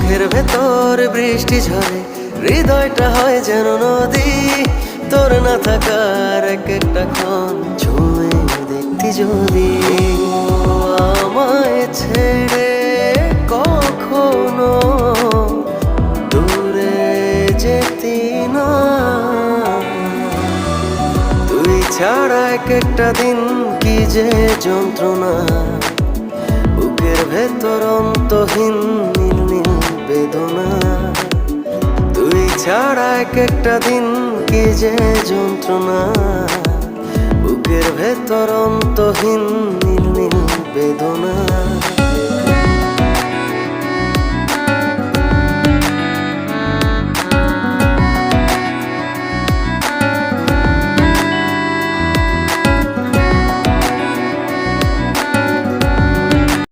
বুকের ভেতর বৃষ্টি ঝরে, হৃদয়টা হয় যেন নদী। তোর না থাকার এক একটা ক্ষণ ছুঁয়ে দেখতি যদি। আমায় ছেড়ে কখনো দূরে যেতি না, তুই ছাড়া এক একটা দিন কি যে যন্ত্রণা। বুকের ভেতর অন্তহীন নীল নীল বেদনা, তুই ছাড়া এক একটা দিন কি যে যন্ত্রণা। বুকের ভেতর অন্তহীন নীল নীল বেদনা।